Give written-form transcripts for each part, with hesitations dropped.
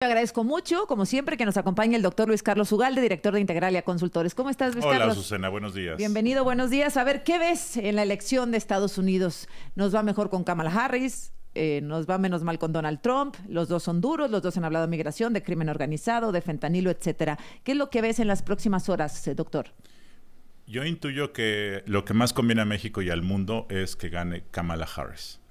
Agradezco mucho, como siempre, que nos acompañe el doctor Luis Carlos Ugalde, director de Integralia Consultores. ¿Cómo estás, Luis Hola, Carlos? Susana, buenos días. Bienvenido, buenos días. A ver, ¿qué ves en la elección de Estados Unidos? ¿Nos va mejor con Kamala Harris? ¿Nos va menos mal con Donald Trump? Los dos son duros, los dos han hablado de migración, de crimen organizado, de fentanilo, etcétera. ¿Qué es lo que ves en las próximas horas, doctor? Yo intuyo que lo que más conviene a México y al mundo es que gane Kamala Harris.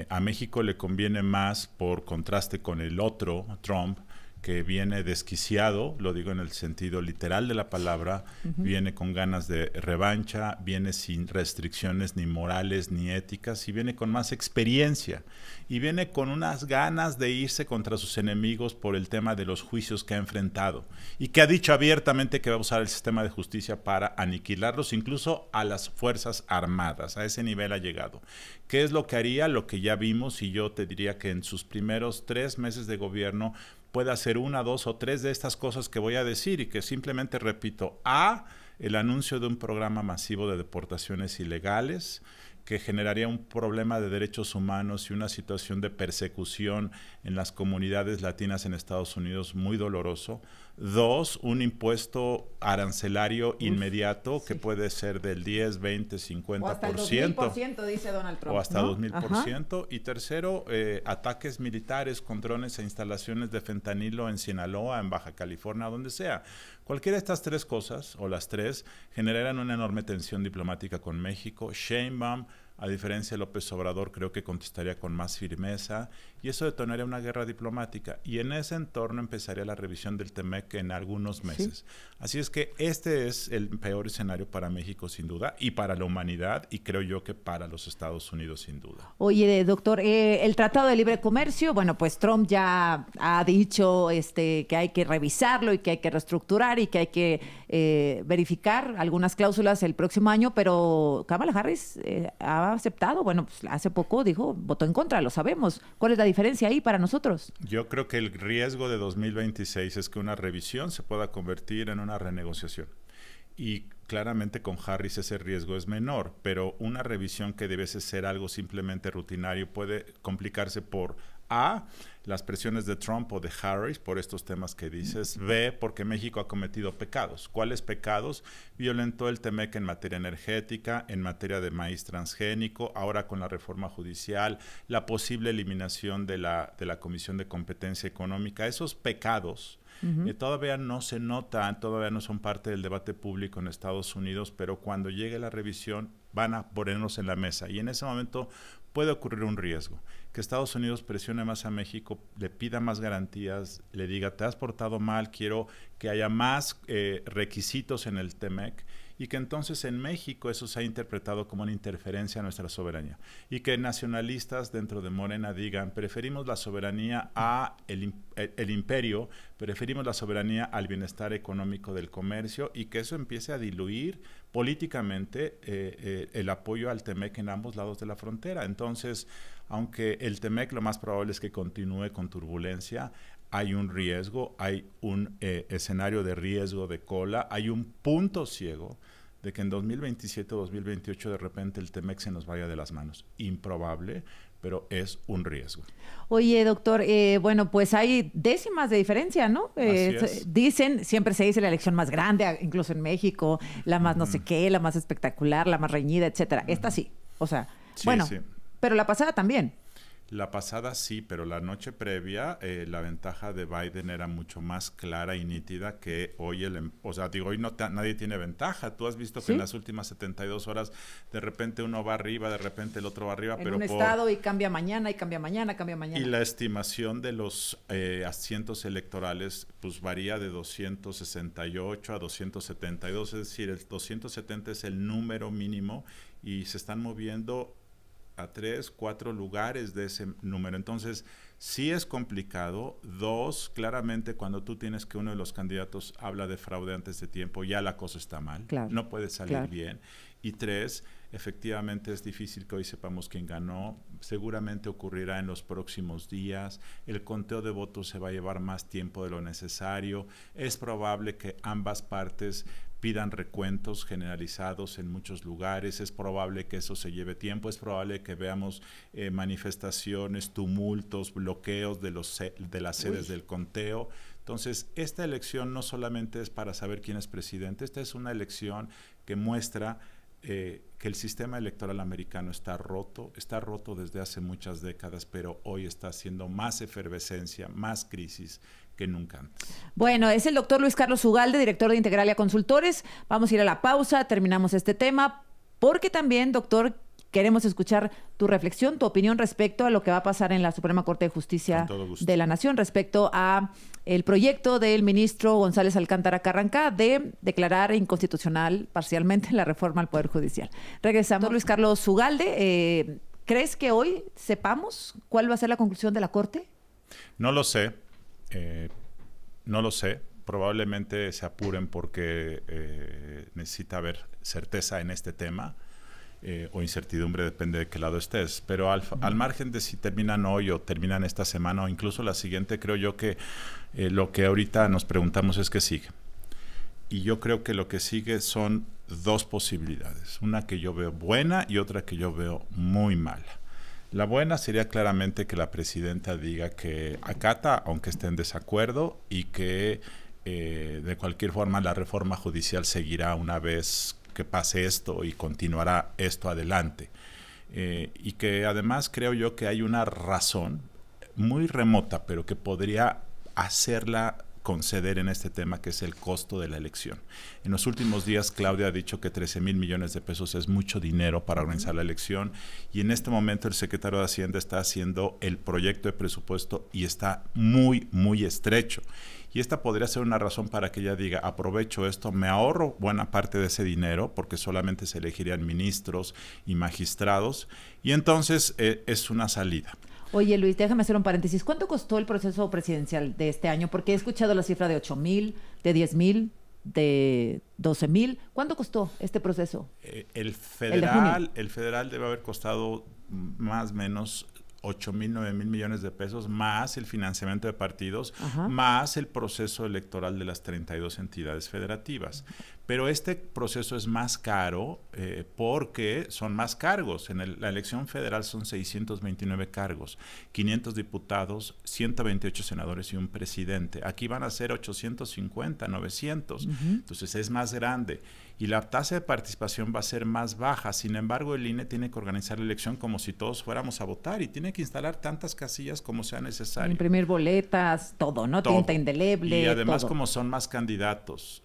A México le conviene más por contraste con el otro, Trump, que viene desquiciado, lo digo en el sentido literal de la palabra, viene con ganas de revancha, viene sin restricciones ni morales ni éticas y viene con más experiencia y viene con unas ganas de irse contra sus enemigos por el tema de los juicios que ha enfrentado y que ha dicho abiertamente que va a usar el sistema de justicia para aniquilarlos, incluso a las Fuerzas Armadas. A ese nivel ha llegado. ¿Qué es lo que haría? Lo que ya vimos, y yo te diría que en sus primeros 3 meses de gobierno puede hacer 1, 2 o 3 de estas cosas que voy a decir y que simplemente repito. A, el anuncio de un programa masivo de deportaciones ilegales que generaría un problema de derechos humanos y una situación de persecución en las comunidades latinas en Estados Unidos muy doloroso. 2, un impuesto arancelario inmediato que puede ser del 10, 20, 50%. O hasta el 2000%, dice Donald Trump. O hasta ¿no? 2000%. Y tercero, ataques militares con drones a instalaciones de fentanilo en Sinaloa, en Baja California, donde sea. Cualquiera de estas 3 cosas, o las 3, generarán una enorme tensión diplomática con México. Sheinbaum, a diferencia de López Obrador, creo que contestaría con más firmeza y eso detonaría una guerra diplomática. Y en ese entorno empezaría la revisión del TEMEC en algunos meses. ¿Sí? Así es que este es el peor escenario para México, sin duda, y para la humanidad, y creo yo que para los Estados Unidos, sin duda. Oye, doctor, el Tratado de Libre Comercio, bueno, pues Trump ya ha dicho que hay que revisarlo y que hay que reestructurar y que hay que verificar algunas cláusulas el próximo año, pero Kamala Harris ha aceptado, bueno, pues hace poco dijo, votó en contra, lo sabemos. ¿Cuál es la diferencia ahí para nosotros? Yo creo que el riesgo de 2026 es que una revisión se pueda convertir en una renegociación. Y claramente con Harris ese riesgo es menor, pero una revisión que debiese ser algo simplemente rutinario puede complicarse por A, las presiones de Trump o de Harris por estos temas que dices. B, porque México ha cometido pecados. ¿Cuáles pecados? Violentó el TEMEC en materia energética, en materia de maíz transgénico, ahora con la reforma judicial, la posible eliminación de la Comisión de Competencia Económica. Esos pecados todavía no se notan, todavía no son parte del debate público en Estados Unidos, pero cuando llegue la revisión van a ponernos en la mesa y en ese momento puede ocurrir un riesgo, que Estados Unidos presione más a México, le pida más garantías, le diga, te has portado mal, quiero que haya más requisitos en el TEMEC, y que entonces en México eso se ha interpretado como una interferencia a nuestra soberanía, y que nacionalistas dentro de Morena digan, preferimos la soberanía a el imperio, preferimos la soberanía al bienestar económico del comercio, y que eso empiece a diluir políticamente el apoyo al TEMEC en ambos lados de la frontera. Entonces, aunque el TEMEC lo más probable es que continúe con turbulencia, hay un riesgo, hay un escenario de riesgo de cola, hay un punto ciego de que en 2027 o 2028 de repente el TEMEC se nos vaya de las manos. Improbable, pero es un riesgo. Oye, doctor, bueno, pues hay décimas de diferencia, ¿no? Dicen, siempre se dice la elección más grande, incluso en México, la más no sé qué, la más espectacular, la más reñida, etcétera. Esta sí, o sea, sí, bueno, sí. Pero la pasada también. La pasada sí, pero la noche previa la ventaja de Biden era mucho más clara y nítida que hoy. O sea, digo, hoy nadie tiene ventaja. Tú has visto que en las últimas 72 horas de repente uno va arriba, de repente el otro va arriba. En un estado y cambia mañana, y cambia mañana, cambia mañana. Y la estimación de los asientos electorales pues varía de 268 a 272, es decir, el 270 es el número mínimo y se están moviendo a 3, 4 lugares de ese número. Entonces, sí es complicado. 2, claramente cuando tú tienes que uno de los candidatos habla de fraude antes de tiempo, ya la cosa está mal. Claro, no puede salir bien. Y 3, efectivamente es difícil que hoy sepamos quién ganó. Seguramente ocurrirá en los próximos días. El conteo de votos se va a llevar más tiempo de lo necesario. Es probable que ambas partes pidan recuentos generalizados en muchos lugares. Es probable que eso se lleve tiempo, es probable que veamos manifestaciones, tumultos, bloqueos de las sedes del conteo. Entonces, esta elección no solamente es para saber quién es presidente, esta es una elección que muestra que el sistema electoral americano está roto desde hace muchas décadas, pero hoy está haciendo más efervescencia, más crisis que nunca antes. Bueno, es el doctor Luis Carlos Ugalde, director de Integralia Consultores. Vamos a ir a la pausa, terminamos este tema, porque también, doctor, queremos escuchar tu reflexión, tu opinión respecto a lo que va a pasar en la Suprema Corte de Justicia de la Nación, respecto a el proyecto del ministro González Alcántara Carranca de declarar inconstitucional parcialmente la reforma al Poder Judicial. Regresamos. Luis Carlos Ugalde, ¿crees que hoy sepamos cuál va a ser la conclusión de la Corte? No lo sé. No lo sé. Probablemente se apuren porque necesita haber certeza en este tema. O incertidumbre, depende de qué lado estés, pero al margen de si terminan hoy o terminan esta semana o incluso la siguiente, creo yo que lo que ahorita nos preguntamos es qué sigue. Y yo creo que lo que sigue son dos posibilidades, una que yo veo buena y otra que yo veo muy mala. La buena sería claramente que la presidenta diga que acata, aunque esté en desacuerdo, y que de cualquier forma la reforma judicial seguirá una vez que pase esto y continuará esto adelante. Y que además creo yo que hay una razón muy remota, pero que podría hacerla conceder en este tema, que es el costo de la elección. En los últimos días Claudia ha dicho que 13,000 millones de pesos es mucho dinero para organizar la elección, y en este momento el secretario de Hacienda está haciendo el proyecto de presupuesto y está muy, muy estrecho. Y esta podría ser una razón para que ella diga, aprovecho esto, me ahorro buena parte de ese dinero, porque solamente se elegirían ministros y magistrados, y entonces es una salida. Oye, Luis, déjame hacer un paréntesis. ¿Cuánto costó el proceso presidencial de este año? Porque he escuchado la cifra de 8,000, de 10,000, de 12,000. ¿Cuánto costó este proceso? El federal debe haber costado más o menos 8,000, 9,000 millones de pesos, más el financiamiento de partidos, más el proceso electoral de las 32 entidades federativas. Pero este proceso es más caro porque son más cargos. En la elección federal son 629 cargos, 500 diputados, 128 senadores y un presidente. Aquí van a ser 850, 900. Entonces es más grande. Y la tasa de participación va a ser más baja. Sin embargo, el INE tiene que organizar la elección como si todos fuéramos a votar y tiene que instalar tantas casillas como sea necesario. Imprimir boletas, todo, ¿no? Todo. Tinta indeleble. Y además, todo. como son más candidatos,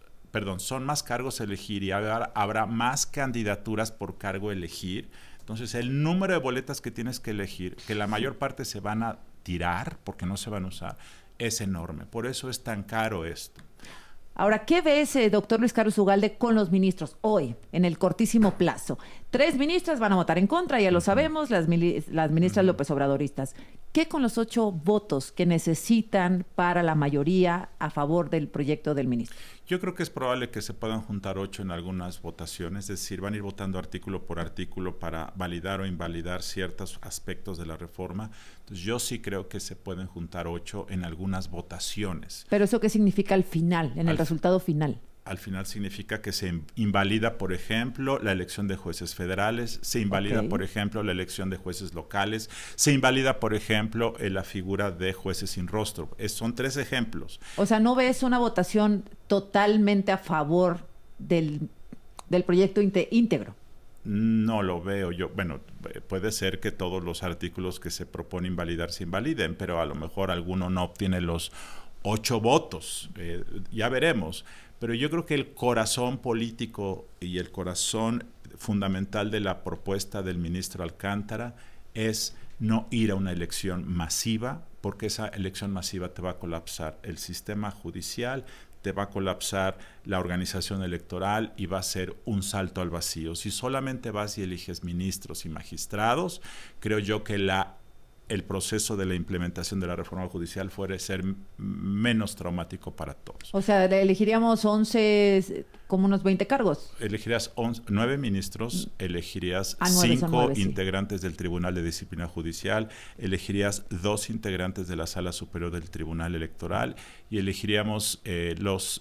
son más cargos a elegir y habrá más candidaturas por cargo a elegir. Entonces, el número de boletas que tienes que elegir, que la mayor parte se van a tirar porque no se van a usar, es enorme. Por eso es tan caro esto. Ahora, ¿qué ves, doctor Luis Carlos Ugalde, con los ministros hoy, en el cortísimo plazo? 3 ministras van a votar en contra, ya lo sabemos, las ministras López Obradoristas. ¿Qué con los 8 votos que necesitan para la mayoría a favor del proyecto del ministro? Yo creo que es probable que se puedan juntar 8 en algunas votaciones, es decir, van a ir votando artículo por artículo para validar o invalidar ciertos aspectos de la reforma. Entonces, yo sí creo que se pueden juntar 8 en algunas votaciones. ¿Pero eso qué significa al final, en el resultado final? Al final significa que se invalida, por ejemplo, la elección de jueces federales, se invalida, por ejemplo, la elección de jueces locales, se invalida, por ejemplo, la figura de jueces sin rostro. Son 3 ejemplos. O sea, ¿no ves una votación totalmente a favor del proyecto íntegro? No lo veo yo. Bueno, puede ser que todos los artículos que se propone invalidar se invaliden, pero a lo mejor alguno no obtiene los 8 votos. Ya veremos. Pero yo creo que el corazón político y el corazón fundamental de la propuesta del ministro Alcántara es no ir a una elección masiva, porque esa elección masiva te va a colapsar el sistema judicial, te va a colapsar la organización electoral y va a ser un salto al vacío. Si solamente vas y eliges ministros y magistrados, creo yo que el proceso de la implementación de la reforma judicial fuera ser menos traumático para todos. O sea, elegiríamos 11 como unos 20 cargos. Elegirías 9 ministros, elegirías 9, 5 sí. integrantes del Tribunal de Disciplina Judicial, elegirías 2 integrantes de la Sala Superior del Tribunal Electoral y elegiríamos los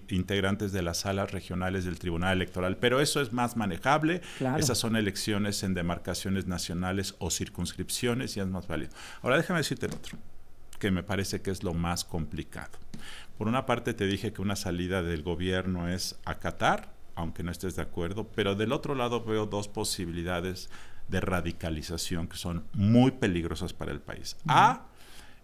integrantes de las salas regionales del Tribunal Electoral. Pero eso es más manejable. Claro. Esas son elecciones en demarcaciones nacionales o circunscripciones y es más válido. Ahora déjame decirte el otro, que me parece que es lo más complicado. Por una parte te dije que una salida del gobierno es acatar, aunque no estés de acuerdo, pero del otro lado veo 2 posibilidades de radicalización que son muy peligrosas para el país.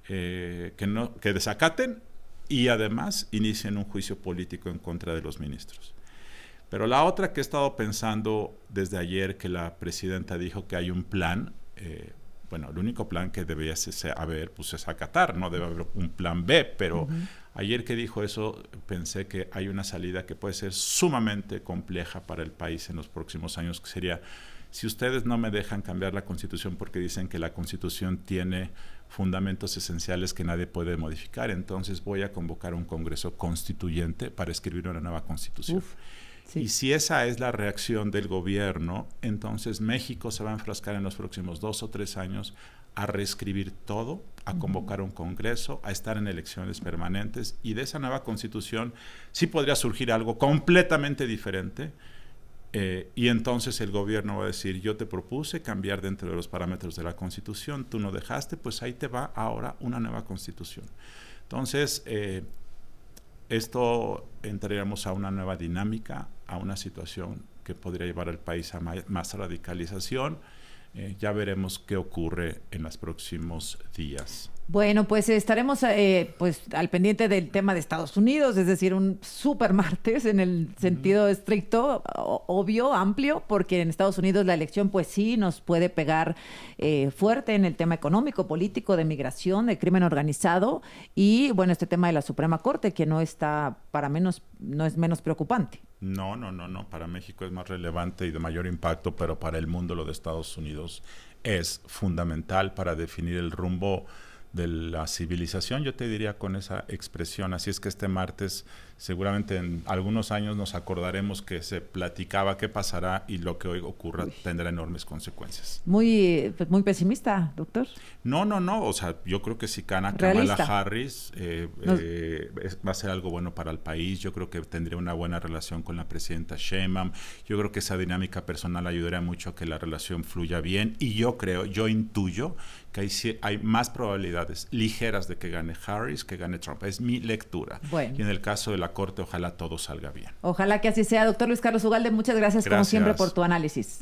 Que desacaten y además inicien un juicio político en contra de los ministros. Pero la otra que he estado pensando desde ayer, que la presidenta dijo que hay un plan, bueno, el único plan que debería haber pues es acatar, no debe haber un plan B, pero ayer que dijo eso pensé que hay una salida que puede ser sumamente compleja para el país en los próximos años, que sería: si ustedes no me dejan cambiar la Constitución porque dicen que la Constitución tiene fundamentos esenciales que nadie puede modificar, entonces voy a convocar un Congreso Constituyente para escribir una nueva Constitución. Sí. Y si esa es la reacción del gobierno, entonces México se va a enfrascar en los próximos 2 o 3 años a reescribir todo, a convocar un congreso, a estar en elecciones permanentes, y de esa nueva constitución sí podría surgir algo completamente diferente, y entonces el gobierno va a decir: yo te propuse cambiar dentro de los parámetros de la Constitución, tú no dejaste, pues ahí te va ahora una nueva Constitución. Entonces, esto entraríamos a una nueva dinámica, a una situación que podría llevar al país a más radicalización. Ya veremos qué ocurre en los próximos días. Bueno, pues estaremos pues al pendiente del tema de Estados Unidos, es decir, un super martes en el sentido estricto, obvio, amplio, porque en Estados Unidos la elección pues sí nos puede pegar fuerte en el tema económico, político, de migración, de crimen organizado y bueno, este tema de la Suprema Corte, que no está no es menos preocupante. No, para México es más relevante y de mayor impacto, pero para el mundo lo de Estados Unidos es fundamental para definir el rumbo de la civilización, yo te diría con esa expresión. Así es que este martes, seguramente en algunos años nos acordaremos que se platicaba qué pasará y lo que hoy ocurra tendrá enormes consecuencias. Muy pesimista, doctor. No, o sea, yo creo que si gana Kamala Harris va a ser algo bueno para el país. Yo creo que tendría una buena relación con la presidenta Sheinbaum. Yo creo que esa dinámica personal ayudaría mucho a que la relación fluya bien, y yo intuyo que hay más probabilidades ligeras de que gane Harris que gane Trump. Es mi lectura. Bueno. Y en el caso de la Corte, ojalá todo salga bien. Ojalá que así sea. Doctor Luis Carlos Ugalde, muchas gracias como siempre por tu análisis.